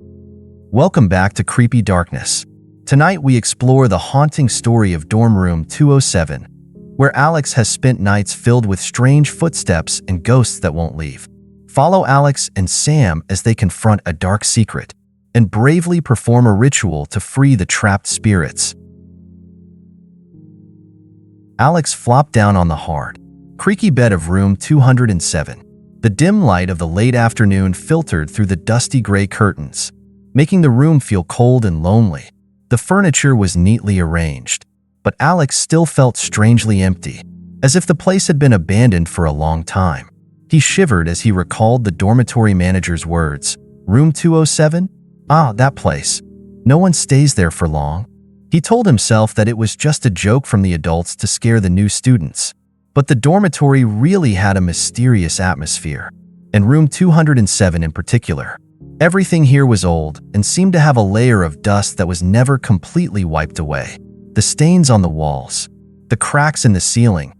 Welcome back to Creepy Darkness. Tonight we explore the haunting story of dorm room 207, where Alex has spent nights filled with strange footsteps and ghosts that won't leave. Follow Alex and Sam as they confront a dark secret and bravely perform a ritual to free the trapped spirits. Alex flopped down on the hard, creaky bed of room 207. The dim light of the late afternoon filtered through the dusty gray curtains, making the room feel cold and lonely. The furniture was neatly arranged, but Alex still felt strangely empty, as if the place had been abandoned for a long time. He shivered as he recalled the dormitory manager's words. Room 207? Ah, that place. No one stays there for long. He told himself that it was just a joke from the adults to scare the new students. But the dormitory really had a mysterious atmosphere, and room 207 in particular. Everything here was old and seemed to have a layer of dust that was never completely wiped away. The stains on the walls, the cracks in the ceiling,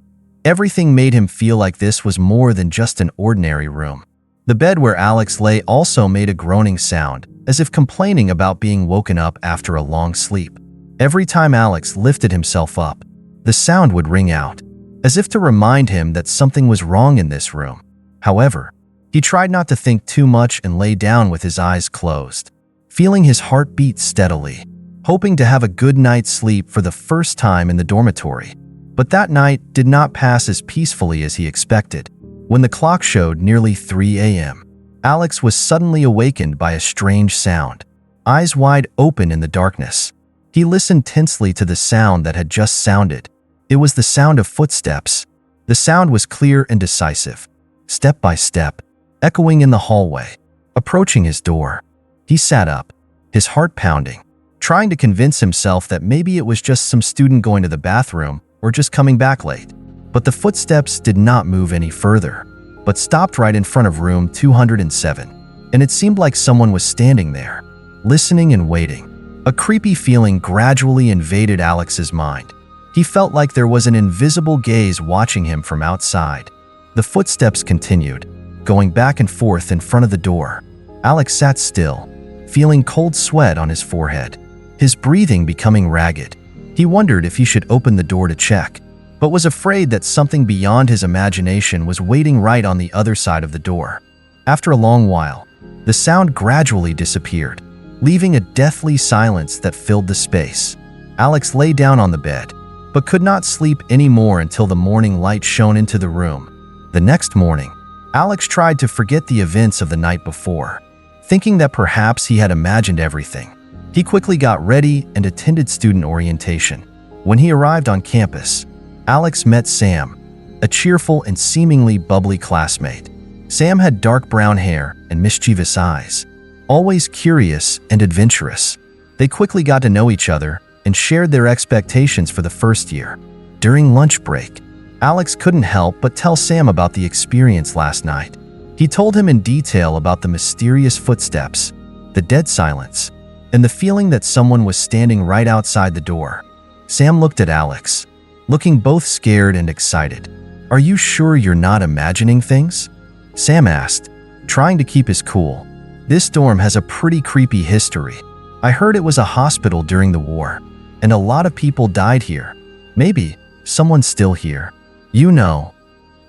everything made him feel like this was more than just an ordinary room. The bed where Alex lay also made a groaning sound, as if complaining about being woken up after a long sleep. Every time Alex lifted himself up, the sound would ring out, as if to remind him that something was wrong in this room. However, he tried not to think too much and lay down with his eyes closed, feeling his heart beat steadily, hoping to have a good night's sleep for the first time in the dormitory. But that night did not pass as peacefully as he expected. When the clock showed nearly 3 a.m., Alex was suddenly awakened by a strange sound, eyes wide open in the darkness. He listened tensely to the sound that had just sounded. It was the sound of footsteps. The sound was clear and decisive, step by step, echoing in the hallway, approaching his door. He sat up, his heart pounding, trying to convince himself that maybe it was just some student going to the bathroom or just coming back late. But the footsteps did not move any further, but stopped right in front of room 207, and it seemed like someone was standing there, listening and waiting. A creepy feeling gradually invaded Alex's mind. He felt like there was an invisible gaze watching him from outside. The footsteps continued, going back and forth in front of the door. Alex sat still, feeling cold sweat on his forehead, his breathing becoming ragged. He wondered if he should open the door to check, but was afraid that something beyond his imagination was waiting right on the other side of the door. After a long while, the sound gradually disappeared, leaving a deathly silence that filled the space. Alex lay down on the bed, but could not sleep anymore until the morning light shone into the room. The next morning, Alex tried to forget the events of the night before, thinking that perhaps he had imagined everything. He quickly got ready and attended student orientation. When he arrived on campus, Alex met Sam, a cheerful and seemingly bubbly classmate. Sam had dark brown hair and mischievous eyes, always curious and adventurous. They quickly got to know each other and shared their expectations for the first year. During lunch break, Alex couldn't help but tell Sam about the experience last night. He told him in detail about the mysterious footsteps, the dead silence, and the feeling that someone was standing right outside the door. Sam looked at Alex, looking both scared and excited. "Are you sure you're not imagining things?" Sam asked, trying to keep his cool. "This dorm has a pretty creepy history. I heard it was a hospital during the war, and a lot of people died here. Maybe someone's still here. You know."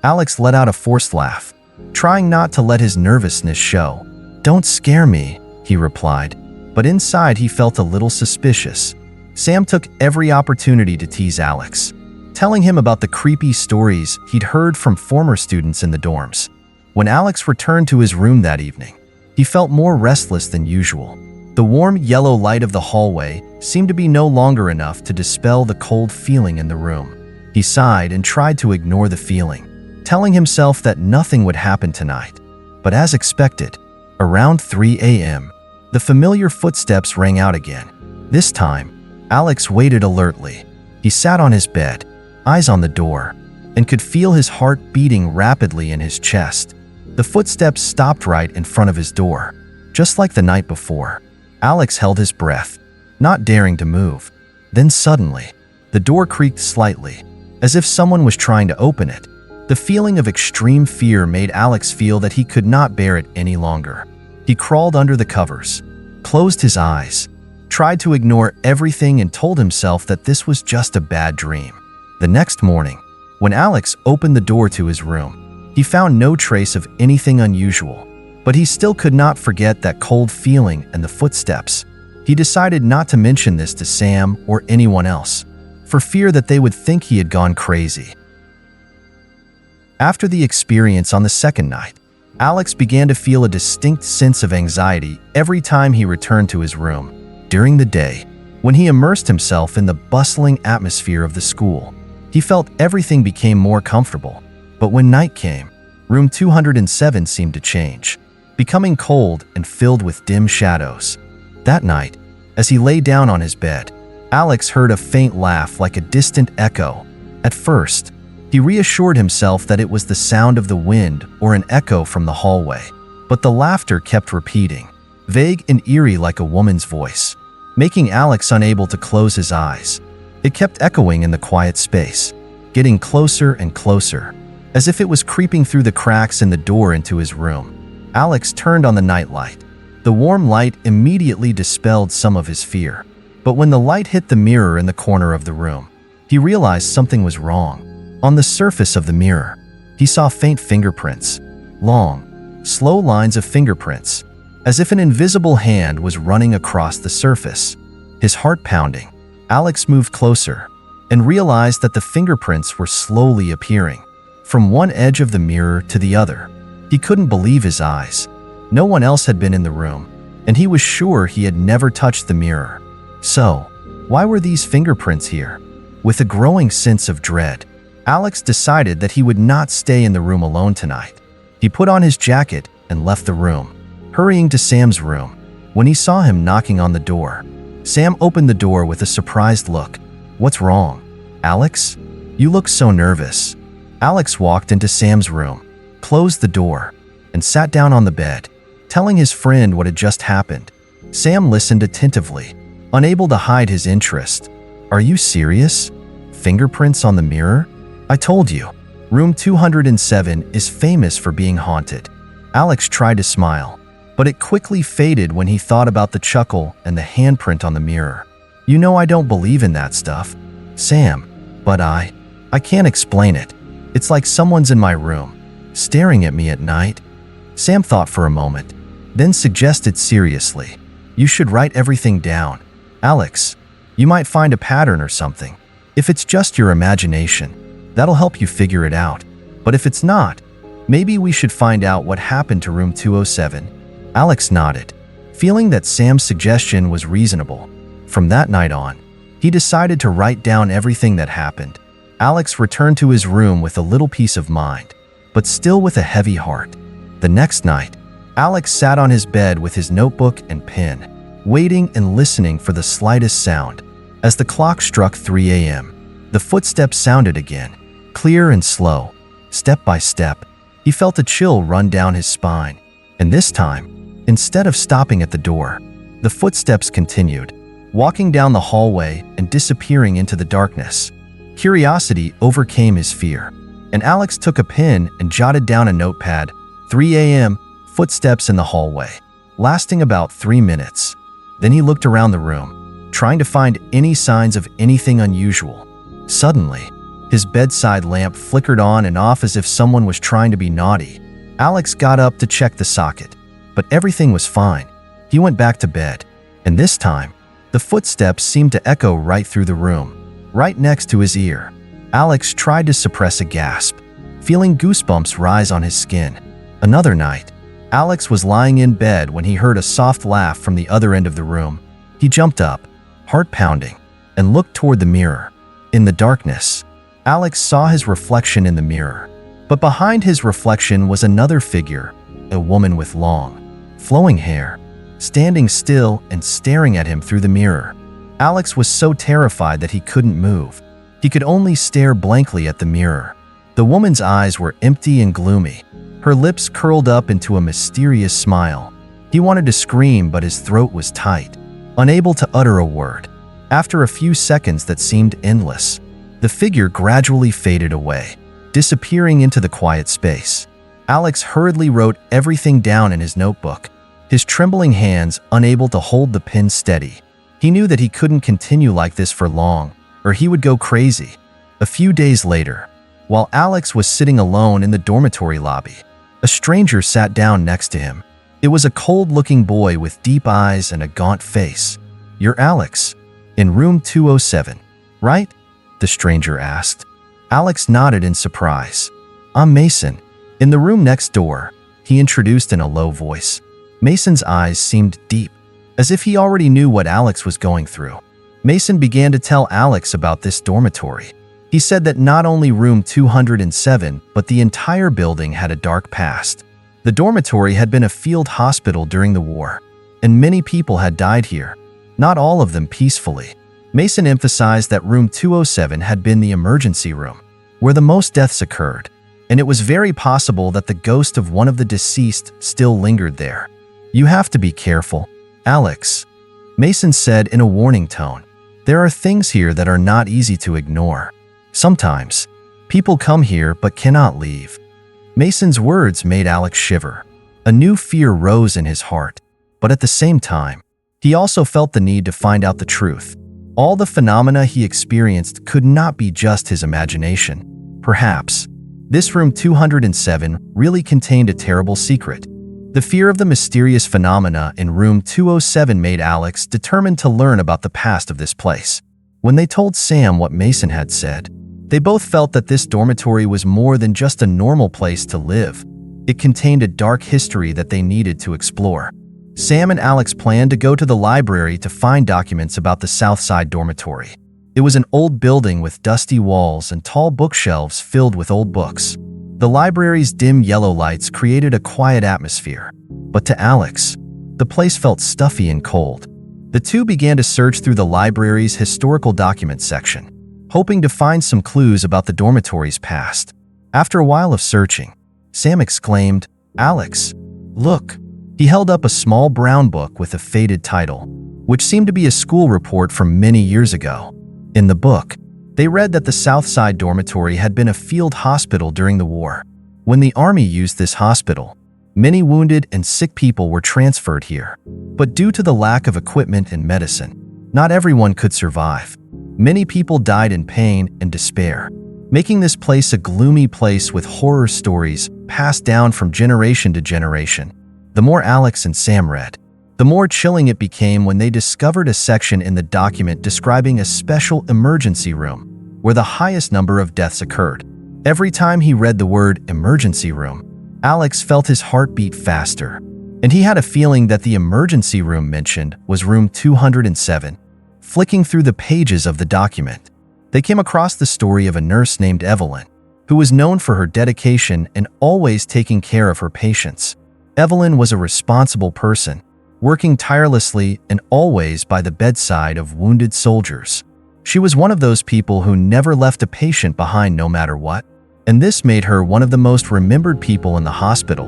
Alex let out a forced laugh, trying not to let his nervousness show. "Don't scare me," he replied, but inside he felt a little suspicious. Sam took every opportunity to tease Alex, telling him about the creepy stories he'd heard from former students in the dorms. When Alex returned to his room that evening, he felt more restless than usual. The warm yellow light of the hallway seemed to be no longer enough to dispel the cold feeling in the room. He sighed and tried to ignore the feeling, telling himself that nothing would happen tonight. But as expected, around 3 a.m., the familiar footsteps rang out again. This time, Alex waited alertly. He sat on his bed, eyes on the door, and could feel his heart beating rapidly in his chest. The footsteps stopped right in front of his door, just like the night before. Alex held his breath, not daring to move. Then suddenly, the door creaked slightly, as if someone was trying to open it. The feeling of extreme fear made Alex feel that he could not bear it any longer. He crawled under the covers, closed his eyes, tried to ignore everything and told himself that this was just a bad dream. The next morning, when Alex opened the door to his room, he found no trace of anything unusual, but he still could not forget that cold feeling and the footsteps. He decided not to mention this to Sam or anyone else, for fear that they would think he had gone crazy. After the experience on the second night, Alex began to feel a distinct sense of anxiety every time he returned to his room. During the day, when he immersed himself in the bustling atmosphere of the school, he felt everything became more comfortable. But when night came, room 207 seemed to change, becoming cold and filled with dim shadows. That night, as he lay down on his bed, Alex heard a faint laugh like a distant echo. At first, he reassured himself that it was the sound of the wind or an echo from the hallway. But the laughter kept repeating, vague and eerie like a woman's voice, making Alex unable to close his eyes. It kept echoing in the quiet space, getting closer and closer, as if it was creeping through the cracks in the door into his room. Alex turned on the nightlight. The warm light immediately dispelled some of his fear. But when the light hit the mirror in the corner of the room, he realized something was wrong. On the surface of the mirror, he saw faint fingerprints, long, slow lines of fingerprints, as if an invisible hand was running across the surface. His heart pounding, Alex moved closer and realized that the fingerprints were slowly appearing from one edge of the mirror to the other. He couldn't believe his eyes. No one else had been in the room, and he was sure he had never touched the mirror. So, why were these fingerprints here? With a growing sense of dread, Alex decided that he would not stay in the room alone tonight. He put on his jacket and left the room, hurrying to Sam's room. When he saw him knocking on the door, Sam opened the door with a surprised look. "What's wrong, Alex? You look so nervous." Alex walked into Sam's room, closed the door, and sat down on the bed, telling his friend what had just happened. Sam listened attentively, unable to hide his interest. "Are you serious? Fingerprints on the mirror? I told you, room 207 is famous for being haunted." Alex tried to smile, but it quickly faded when he thought about the chuckle and the handprint on the mirror. "You know I don't believe in that stuff, Sam, but I can't explain it. It's like someone's in my room, staring at me at night." Sam thought for a moment, then suggested seriously, "You should write everything down, Alex. You might find a pattern or something. If it's just your imagination, that'll help you figure it out. But if it's not, maybe we should find out what happened to room 207. Alex nodded, feeling that Sam's suggestion was reasonable. From that night on, he decided to write down everything that happened. Alex returned to his room with a little peace of mind, but still with a heavy heart. The next night, Alex sat on his bed with his notebook and pen, waiting and listening for the slightest sound. As the clock struck 3 a.m., the footsteps sounded again, clear and slow. Step by step, he felt a chill run down his spine. And this time, instead of stopping at the door, the footsteps continued, walking down the hallway and disappearing into the darkness. Curiosity overcame his fear, and Alex took a pen and jotted down a notepad. 3 a.m., footsteps in the hallway, lasting about 3 minutes. Then he looked around the room, trying to find any signs of anything unusual. Suddenly, his bedside lamp flickered on and off as if someone was trying to be naughty. Alex got up to check the socket, but everything was fine. He went back to bed, and this time, the footsteps seemed to echo right through the room, right next to his ear. Alex tried to suppress a gasp, feeling goosebumps rise on his skin. Another night, Alex was lying in bed when he heard a soft laugh from the other end of the room. He jumped up, heart pounding, and looked toward the mirror. In the darkness, Alex saw his reflection in the mirror. But behind his reflection was another figure, a woman with long, flowing hair, standing still and staring at him through the mirror. Alex was so terrified that he couldn't move. He could only stare blankly at the mirror. The woman's eyes were empty and gloomy, her lips curled up into a mysterious smile. He wanted to scream, but his throat was tight, unable to utter a word. After a few seconds that seemed endless, the figure gradually faded away, disappearing into the quiet space. Alex hurriedly wrote everything down in his notebook. his trembling hands unable to hold the pen steady. He knew that he couldn't continue like this for long, or he would go crazy. A few days later, while Alex was sitting alone in the dormitory lobby, a stranger sat down next to him. It was a cold-looking boy with deep eyes and a gaunt face. "You're Alex, in room 207, right?" the stranger asked. Alex nodded in surprise. "I'm Mason, in the room next door," he introduced in a low voice. Mason's eyes seemed deep, as if he already knew what Alex was going through. Mason began to tell Alex about this dormitory. He said that not only room 207, but the entire building had a dark past. The dormitory had been a field hospital during the war, and many people had died here, not all of them peacefully. Mason emphasized that room 207 had been the emergency room, where the most deaths occurred, and it was very possible that the ghost of one of the deceased still lingered there. "You have to be careful, Alex," Mason said in a warning tone. "There are things here that are not easy to ignore. Sometimes, people come here but cannot leave." Mason's words made Alex shiver. A new fear rose in his heart, but at the same time, he also felt the need to find out the truth. All the phenomena he experienced could not be just his imagination. Perhaps, this room 207 really contained a terrible secret. The fear of the mysterious phenomena in room 207 made Alex determined to learn about the past of this place. When they told Sam what Mason had said, they both felt that this dormitory was more than just a normal place to live. It contained a dark history that they needed to explore. Sam and Alex planned to go to the library to find documents about the South Side dormitory. It was an old building with dusty walls and tall bookshelves filled with old books. The library's dim yellow lights created a quiet atmosphere, but to Alex, the place felt stuffy and cold. The two began to search through the library's historical documents section, hoping to find some clues about the dormitory's past. After a while of searching, Sam exclaimed, "Alex, look." He held up a small brown book with a faded title, which seemed to be a school report from many years ago. In the book, they read that the South Side dormitory had been a field hospital during the war. When the army used this hospital, many wounded and sick people were transferred here. But due to the lack of equipment and medicine, not everyone could survive. Many people died in pain and despair, making this place a gloomy place with horror stories passed down from generation to generation. The more Alex and Sam read, the more chilling it became when they discovered a section in the document describing a special emergency room where the highest number of deaths occurred. Every time he read the word emergency room, Alex felt his heart beat faster, and he had a feeling that the emergency room mentioned was room 207. Flicking through the pages of the document, they came across the story of a nurse named Evelyn, who was known for her dedication and always taking care of her patients. Evelyn was a responsible person, working tirelessly and always by the bedside of wounded soldiers. She was one of those people who never left a patient behind no matter what, and this made her one of the most remembered people in the hospital.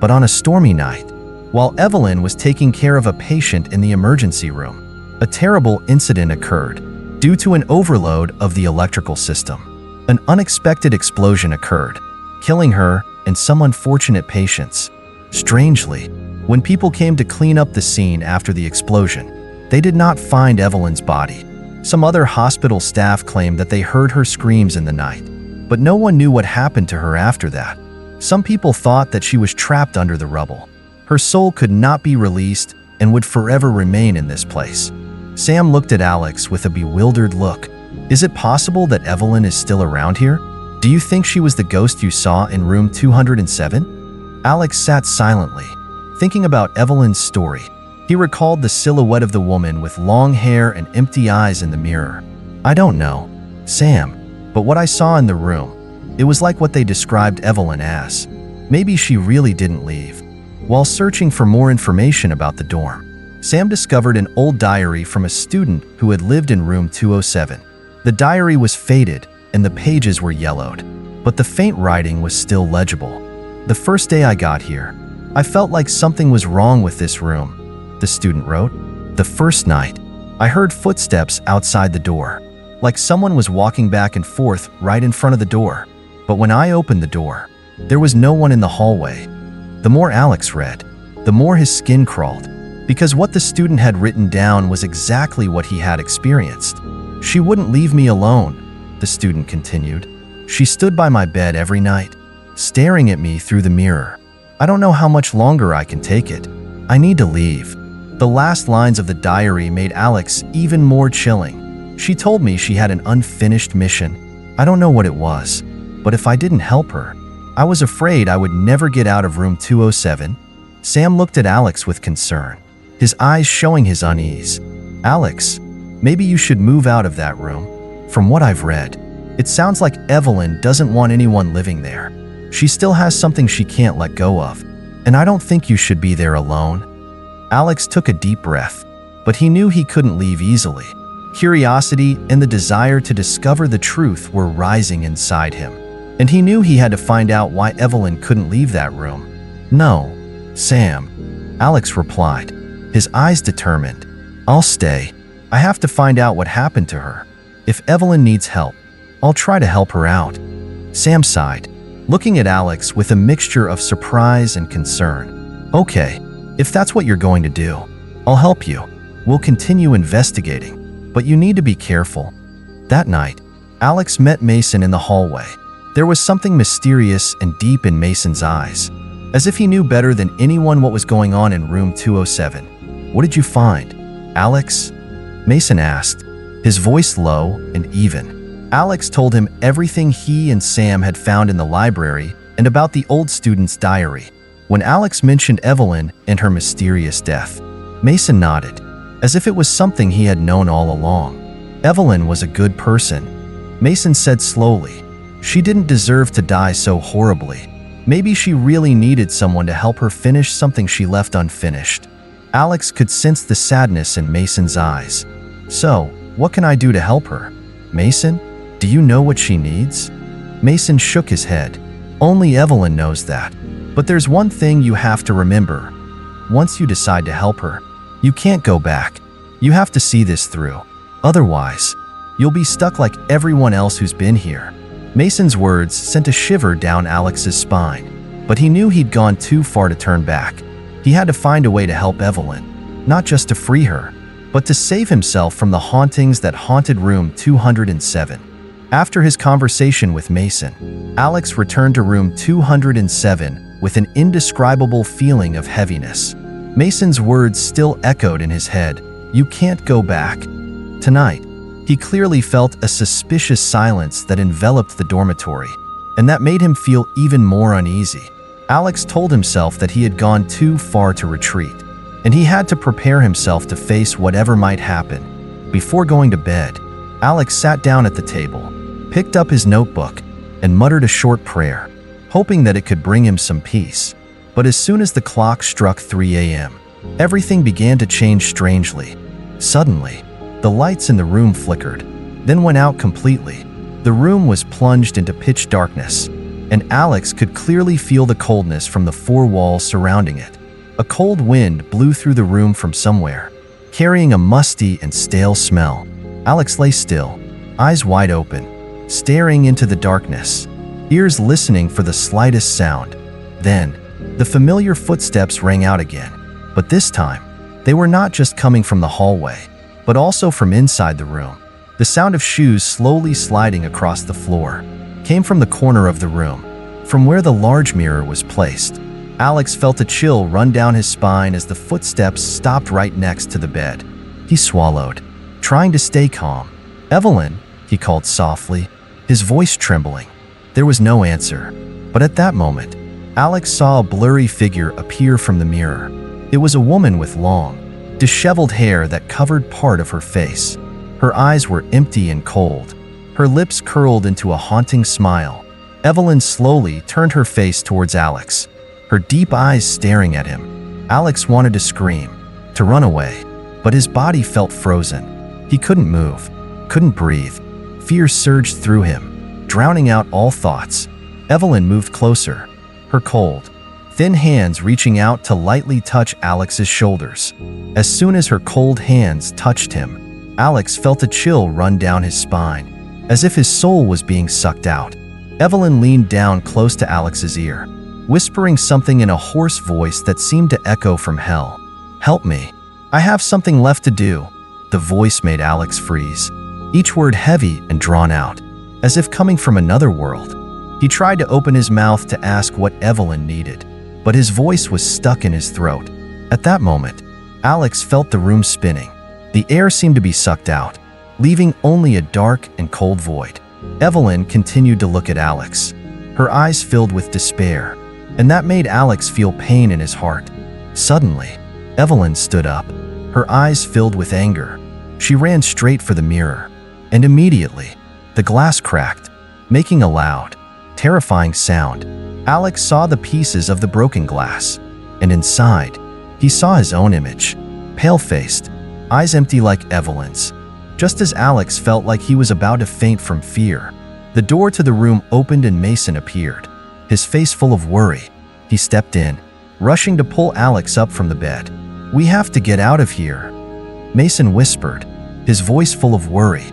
But on a stormy night, while Evelyn was taking care of a patient in the emergency room, a terrible incident occurred due to an overload of the electrical system. An unexpected explosion occurred, killing her and some unfortunate patients. Strangely, when people came to clean up the scene after the explosion, they did not find Evelyn's body. Some other hospital staff claimed that they heard her screams in the night, but no one knew what happened to her after that. Some people thought that she was trapped under the rubble. Her soul could not be released and would forever remain in this place. Sam looked at Alex with a bewildered look. "Is it possible that Evelyn is still around here? Do you think she was the ghost you saw in room 207? Alex sat silently, thinking about Evelyn's story. He recalled the silhouette of the woman with long hair and empty eyes in the mirror. "I don't know, Sam, but what I saw in the room, it was like what they described Evelyn as. Maybe she really didn't leave." While searching for more information about the dorm, Sam discovered an old diary from a student who had lived in room 207. The diary was faded and the pages were yellowed, but the faint writing was still legible. "The first day I got here, I felt like something was wrong with this room," the student wrote. "The first night, I heard footsteps outside the door, like someone was walking back and forth right in front of the door. But when I opened the door, there was no one in the hallway." The more Alex read, the more his skin crawled, because what the student had written down was exactly what he had experienced. "She wouldn't leave me alone," the student continued. "She stood by my bed every night, staring at me through the mirror. I don't know how much longer I can take it. I need to leave." The last lines of the diary made Alex even more chilling. "She told me she had an unfinished mission. I don't know what it was, but if I didn't help her, I was afraid I would never get out of room 207. Sam looked at Alex with concern, his eyes showing his unease. "Alex, maybe you should move out of that room. From what I've read, it sounds like Evelyn doesn't want anyone living there. She still has something she can't let go of, and I don't think you should be there alone." Alex took a deep breath, but he knew he couldn't leave easily. Curiosity and the desire to discover the truth were rising inside him, and he knew he had to find out why Evelyn couldn't leave that room. "No, Sam," Alex replied, his eyes determined. "I'll stay. I have to find out what happened to her. If Evelyn needs help, I'll try to help her out." Sam sighed, looking at Alex with a mixture of surprise and concern. "Okay, if that's what you're going to do, I'll help you. We'll continue investigating, but you need to be careful." That night, Alex met Mason in the hallway. There was something mysterious and deep in Mason's eyes, as if he knew better than anyone what was going on in room 207. "What did you find, Alex?" Mason asked, his voice low and even. Alex told him everything he and Sam had found in the library and about the old student's diary. When Alex mentioned Evelyn and her mysterious death, Mason nodded, as if it was something he had known all along. "Evelyn was a good person," Mason said slowly. "She didn't deserve to die so horribly. Maybe she really needed someone to help her finish something she left unfinished." Alex could sense the sadness in Mason's eyes. "So, what can I do to help her? Mason, do you know what she needs?" Mason shook his head. "Only Evelyn knows that. But there's one thing you have to remember. Once you decide to help her, you can't go back. You have to see this through. Otherwise, you'll be stuck like everyone else who's been here." Mason's words sent a shiver down Alex's spine, but he knew he'd gone too far to turn back. He had to find a way to help Evelyn, not just to free her, but to save himself from the hauntings that haunted room 207. After his conversation with Mason, Alex returned to room 207 with an indescribable feeling of heaviness. Mason's words still echoed in his head, "You can't go back." Tonight, he clearly felt a suspicious silence that enveloped the dormitory, and that made him feel even more uneasy. Alex told himself that he had gone too far to retreat, and he had to prepare himself to face whatever might happen. Before going to bed, Alex sat down at the table, picked up his notebook, and muttered a short prayer, hoping that it could bring him some peace. But as soon as the clock struck 3 a.m., everything began to change strangely. Suddenly, the lights in the room flickered, then went out completely. The room was plunged into pitch darkness, and Alex could clearly feel the coldness from the four walls surrounding it. A cold wind blew through the room from somewhere, carrying a musty and stale smell. Alex lay still, eyes wide open, staring into the darkness, ears listening for the slightest sound. Then, the familiar footsteps rang out again, but this time, they were not just coming from the hallway, but also from inside the room. The sound of shoes slowly sliding across the floor came from the corner of the room, from where the large mirror was placed. Alex felt a chill run down his spine as the footsteps stopped right next to the bed. He swallowed, trying to stay calm. "Evelyn," he called softly, his voice trembling. There was no answer, but at that moment, Alex saw a blurry figure appear from the mirror. It was a woman with long, disheveled hair that covered part of her face. Her eyes were empty and cold, her lips curled into a haunting smile. Evelyn slowly turned her face towards Alex, her deep eyes staring at him. Alex wanted to scream, to run away, but his body felt frozen. He couldn't move, couldn't breathe. Fear surged through him, drowning out all thoughts. Evelyn moved closer, her cold, thin hands reaching out to lightly touch Alex's shoulders. As soon as her cold hands touched him, Alex felt a chill run down his spine, as if his soul was being sucked out. Evelyn leaned down close to Alex's ear, whispering something in a hoarse voice that seemed to echo from hell. "Help me. I have something left to do." The voice made Alex freeze, each word heavy and drawn out, as if coming from another world. He tried to open his mouth to ask what Evelyn needed, but his voice was stuck in his throat. At that moment, Alex felt the room spinning. The air seemed to be sucked out, leaving only a dark and cold void. Evelyn continued to look at Alex, her eyes filled with despair, and that made Alex feel pain in his heart. Suddenly, Evelyn stood up, her eyes filled with anger. She ran straight for the mirror, and immediately, the glass cracked, making a loud, terrifying sound. Alex saw the pieces of the broken glass, and inside, he saw his own image, pale-faced, eyes empty like Evelyn's. Just as Alex felt like he was about to faint from fear, the door to the room opened and Mason appeared, his face full of worry. He stepped in, rushing to pull Alex up from the bed. "We have to get out of here," Mason whispered, his voice full of worry.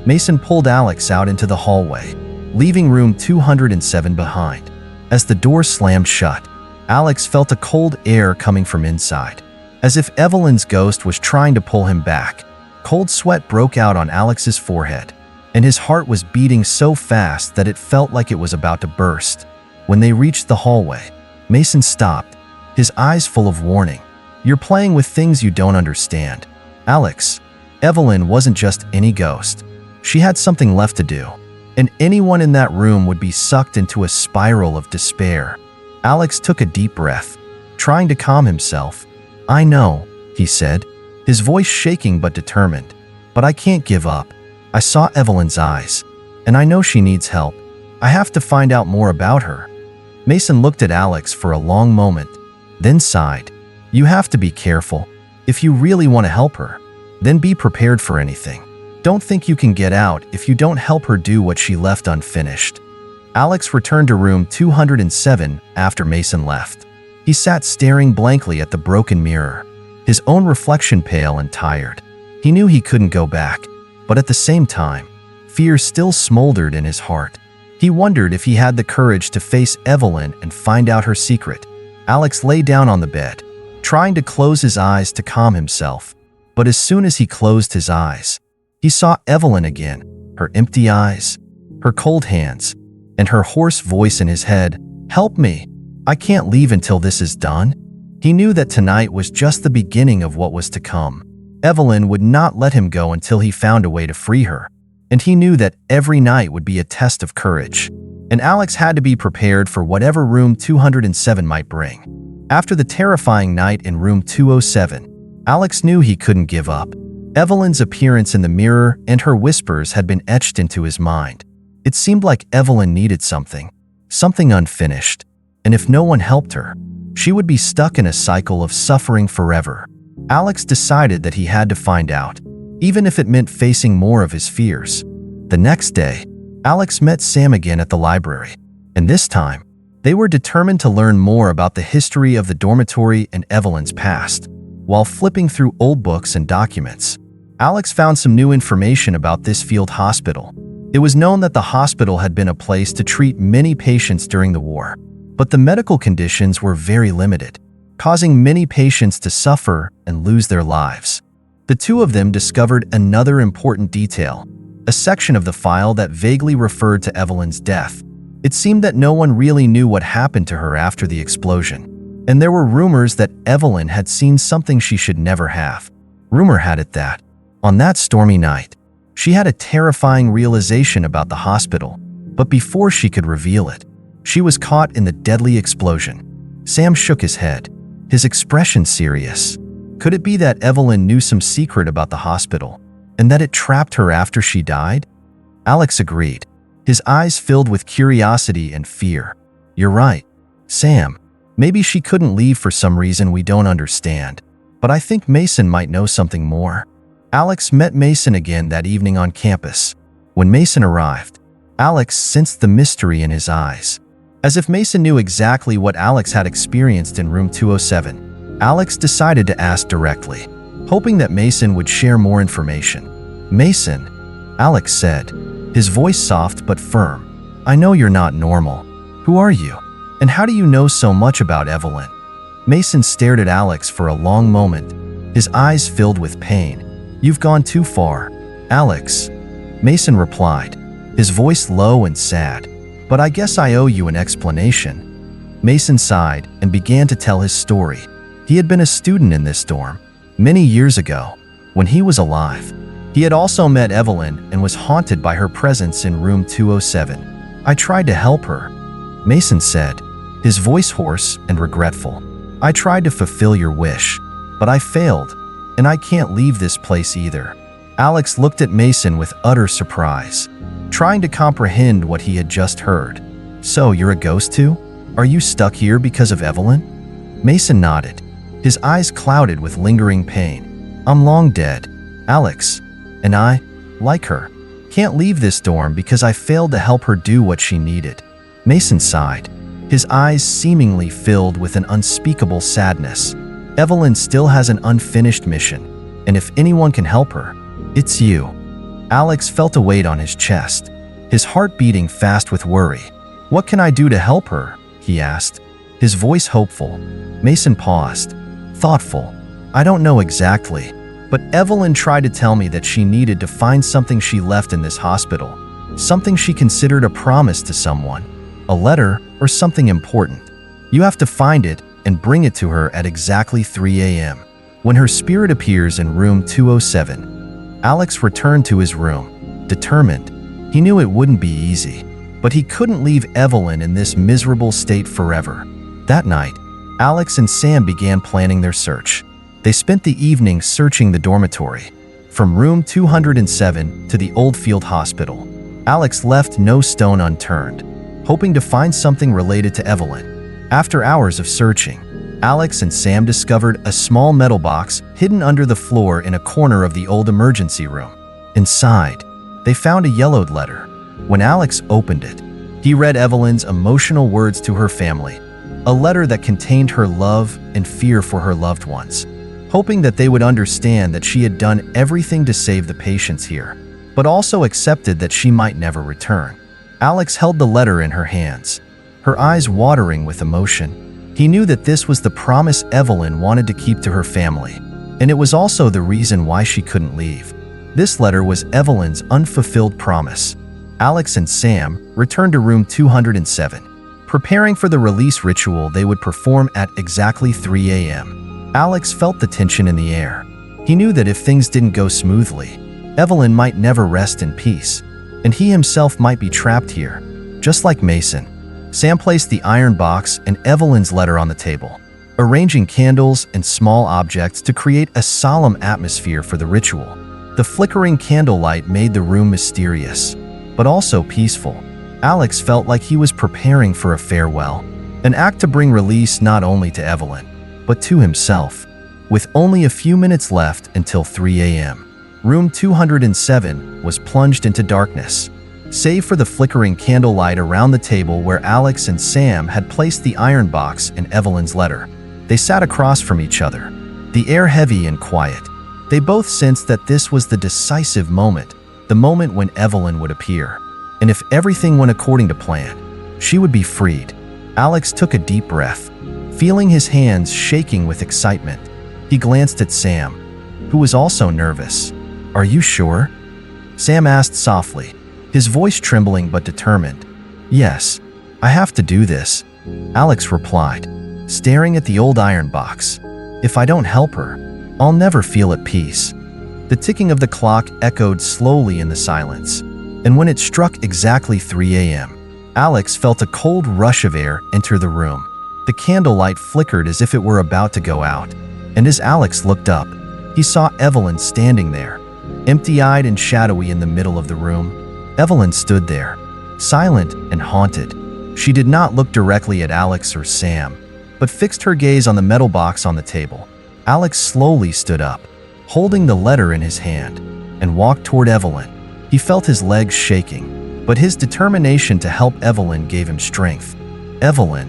Mason pulled Alex out into the hallway, leaving room 207 behind. As the door slammed shut, Alex felt a cold air coming from inside, as if Evelyn's ghost was trying to pull him back. Cold sweat broke out on Alex's forehead, and his heart was beating so fast that it felt like it was about to burst. When they reached the hallway, Mason stopped, his eyes full of warning. "You're playing with things you don't understand, Alex. Evelyn wasn't just any ghost. She had something left to do, and anyone in that room would be sucked into a spiral of despair." Alex took a deep breath, trying to calm himself. "I know," he said, his voice shaking but determined. "But I can't give up. I saw Evelyn's eyes, and I know she needs help. I have to find out more about her." Mason looked at Alex for a long moment, then sighed. "You have to be careful. If you really want to help her, then be prepared for anything. Don't think you can get out if you don't help her do what she left unfinished." Alex returned to room 207 after Mason left. He sat staring blankly at the broken mirror, his own reflection pale and tired. He knew he couldn't go back, but at the same time, fear still smoldered in his heart. He wondered if he had the courage to face Evelyn and find out her secret. Alex lay down on the bed, trying to close his eyes to calm himself. But as soon as he closed his eyes, he saw Evelyn again, her empty eyes, her cold hands, and her hoarse voice in his head. "Help me. I can't leave until this is done." He knew that tonight was just the beginning of what was to come. Evelyn would not let him go until he found a way to free her, and he knew that every night would be a test of courage, and Alex had to be prepared for whatever room 207 might bring. After the terrifying night in room 207, Alex knew he couldn't give up. Evelyn's appearance in the mirror and her whispers had been etched into his mind. It seemed like Evelyn needed something unfinished, and if no one helped her, she would be stuck in a cycle of suffering forever. Alex decided that he had to find out, even if it meant facing more of his fears. The next day, Alex met Sam again at the library, and this time, they were determined to learn more about the history of the dormitory and Evelyn's past. While flipping through old books and documents, Alex found some new information about this field hospital. It was known that the hospital had been a place to treat many patients during the war, but the medical conditions were very limited, causing many patients to suffer and lose their lives. The two of them discovered another important detail, a section of the file that vaguely referred to Evelyn's death. It seemed that no one really knew what happened to her after the explosion, and there were rumors that Evelyn had seen something she should never have. Rumor had it that, on that stormy night, she had a terrifying realization about the hospital, but before she could reveal it, she was caught in the deadly explosion. Sam shook his head, his expression serious. Could it be that Evelyn knew some secret about the hospital, and that it trapped her after she died? Alex agreed, his eyes filled with curiosity and fear. "You're right, Sam. Maybe she couldn't leave for some reason we don't understand, but I think Mason might know something more." Alex met Mason again that evening on campus. When Mason arrived, Alex sensed the mystery in his eyes. As if Mason knew exactly what Alex had experienced in room 207, Alex decided to ask directly, hoping that Mason would share more information. "Mason," Alex said, his voice soft but firm, "I know you're not normal. Who are you?" And how do you know so much about Evelyn? Mason stared at Alex for a long moment, his eyes filled with pain. You've gone too far, Alex, Mason replied, his voice low and sad. But I guess I owe you an explanation. Mason sighed and began to tell his story. He had been a student in this dorm many years ago, when he was alive. He had also met Evelyn and was haunted by her presence in room 207. I tried to help her, Mason said, his voice hoarse and regretful. I tried to fulfill your wish, but I failed, and I can't leave this place either. Alex looked at Mason with utter surprise, trying to comprehend what he had just heard. So you're a ghost too? Are you stuck here because of Evelyn? Mason nodded, his eyes clouded with lingering pain. I'm long dead, Alex, and I, like her, can't leave this dorm because I failed to help her do what she needed. Mason sighed, his eyes seemingly filled with an unspeakable sadness. Evelyn still has an unfinished mission, and if anyone can help her, it's you. Alex felt a weight on his chest, his heart beating fast with worry. What can I do to help her? He asked, his voice hopeful. Mason paused, thoughtful. I don't know exactly, but Evelyn tried to tell me that she needed to find something she left in this hospital, something she considered a promise to someone, a letter or something important. You have to find it and bring it to her at exactly 3 a.m. when her spirit appears in room 207. Alex returned to his room, determined. He knew it wouldn't be easy, but he couldn't leave Evelyn in this miserable state forever. That night, Alex and Sam began planning their search. They spent the evening searching the dormitory, from room 207 to the Oldfield Hospital. Alex left no stone unturned, hoping to find something related to Evelyn. After hours of searching, Alex and Sam discovered a small metal box hidden under the floor in a corner of the old emergency room. Inside, they found a yellowed letter. When Alex opened it, he read Evelyn's emotional words to her family, a letter that contained her love and fear for her loved ones, hoping that they would understand that she had done everything to save the patients here, but also accepted that she might never return. Alex held the letter in her hands, her eyes watering with emotion. He knew that this was the promise Evelyn wanted to keep to her family, and it was also the reason why she couldn't leave. This letter was Evelyn's unfulfilled promise. Alex and Sam returned to room 207, preparing for the release ritual they would perform at exactly 3 a.m. Alex felt the tension in the air. He knew that if things didn't go smoothly, Evelyn might never rest in peace, and he himself might be trapped here, just like Mason. Sam placed the iron box and Evelyn's letter on the table, arranging candles and small objects to create a solemn atmosphere for the ritual. The flickering candlelight made the room mysterious, but also peaceful. Alex felt like he was preparing for a farewell, an act to bring release not only to Evelyn, but to himself. With only a few minutes left until 3 a.m., room 207 was plunged into darkness, save for the flickering candlelight around the table where Alex and Sam had placed the iron box and Evelyn's letter. They sat across from each other, the air heavy and quiet. They both sensed that this was the decisive moment, the moment when Evelyn would appear. And if everything went according to plan, she would be freed. Alex took a deep breath, feeling his hands shaking with excitement. He glanced at Sam, who was also nervous. "Are you sure?" Sam asked softly, his voice trembling but determined. "Yes, I have to do this," Alex replied, staring at the old iron box. "If I don't help her, I'll never feel at peace." The ticking of the clock echoed slowly in the silence, and when it struck exactly 3 a.m., Alex felt a cold rush of air enter the room. The candlelight flickered as if it were about to go out, and as Alex looked up, he saw Evelyn standing there, empty-eyed and shadowy in the middle of the room. Evelyn stood there, silent and haunted. She did not look directly at Alex or Sam, but fixed her gaze on the metal box on the table. Alex slowly stood up, holding the letter in his hand, and walked toward Evelyn. He felt his legs shaking, but his determination to help Evelyn gave him strength. "Evelyn,"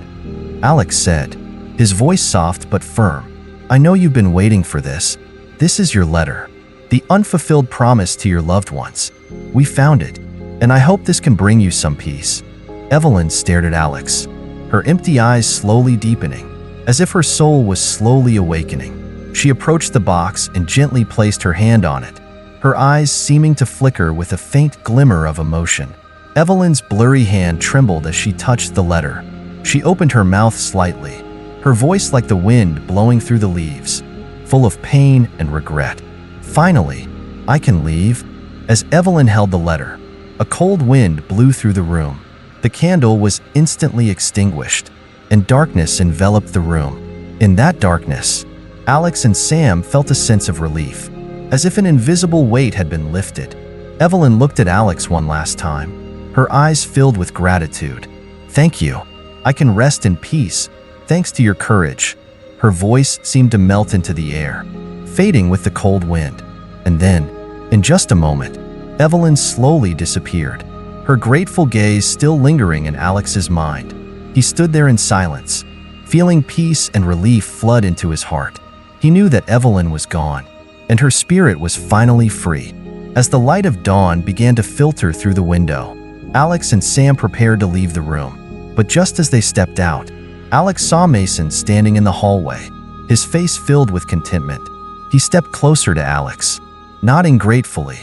Alex said, his voice soft but firm, "I know you've been waiting for this. This is your letter, the unfulfilled promise to your loved ones. We found it, and I hope this can bring you some peace." Evelyn stared at Alex, her empty eyes slowly deepening, as if her soul was slowly awakening. She approached the box and gently placed her hand on it, her eyes seeming to flicker with a faint glimmer of emotion. Evelyn's blurry hand trembled as she touched the letter. She opened her mouth slightly, her voice like the wind blowing through the leaves, full of pain and regret. Finally, I can leave? As Evelyn held the letter, a cold wind blew through the room. The candle was instantly extinguished, and darkness enveloped the room. In that darkness, Alex and Sam felt a sense of relief, as if an invisible weight had been lifted. Evelyn looked at Alex one last time, her eyes filled with gratitude. "Thank you. I can rest in peace, thanks to your courage." Her voice seemed to melt into the air, fading with the cold wind. And then, in just a moment, Evelyn slowly disappeared, her grateful gaze still lingering in Alex's mind. He stood there in silence, feeling peace and relief flood into his heart. He knew that Evelyn was gone, and her spirit was finally free. As the light of dawn began to filter through the window, Alex and Sam prepared to leave the room. But just as they stepped out, Alex saw Mason standing in the hallway, his face filled with contentment. He stepped closer to Alex, nodding gratefully.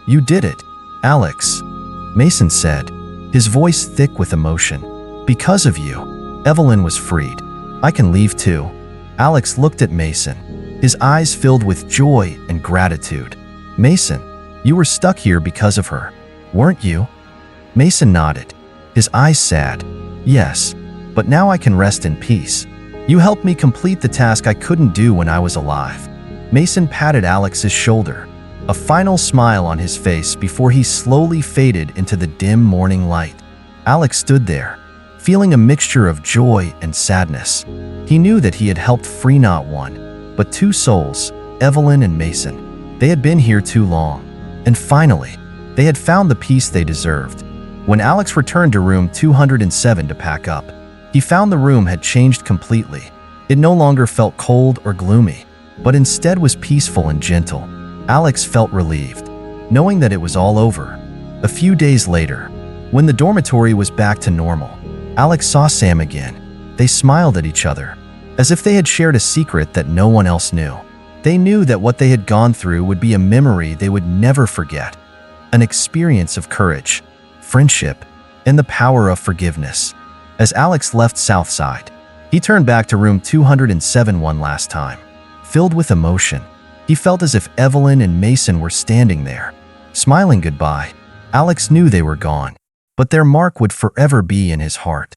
"You did it, Alex," Mason said, his voice thick with emotion. "Because of you, Evelyn was freed. I can leave too." Alex looked at Mason, his eyes filled with joy and gratitude. "Mason, you were stuck here because of her, weren't you?" Mason nodded, his eyes sad. "Yes, but now I can rest in peace. You helped me complete the task I couldn't do when I was alive." Mason patted Alex's shoulder, a final smile on his face before he slowly faded into the dim morning light. Alex stood there, feeling a mixture of joy and sadness. He knew that he had helped free not one, but two souls, Evelyn and Mason. They had been here too long, and finally, they had found the peace they deserved. When Alex returned to room 207 to pack up, he found the room had changed completely. It no longer felt cold or gloomy, but instead was peaceful and gentle. Alex felt relieved, knowing that it was all over. A few days later, when the dormitory was back to normal, Alex saw Sam again. They smiled at each other, as if they had shared a secret that no one else knew. They knew that what they had gone through would be a memory they would never forget, an experience of courage, friendship, and the power of forgiveness. As Alex left Southside, he turned back to room 207 one last time. Filled with emotion, he felt as if Evelyn and Mason were standing there, smiling goodbye. Alex knew they were gone, but their mark would forever be in his heart.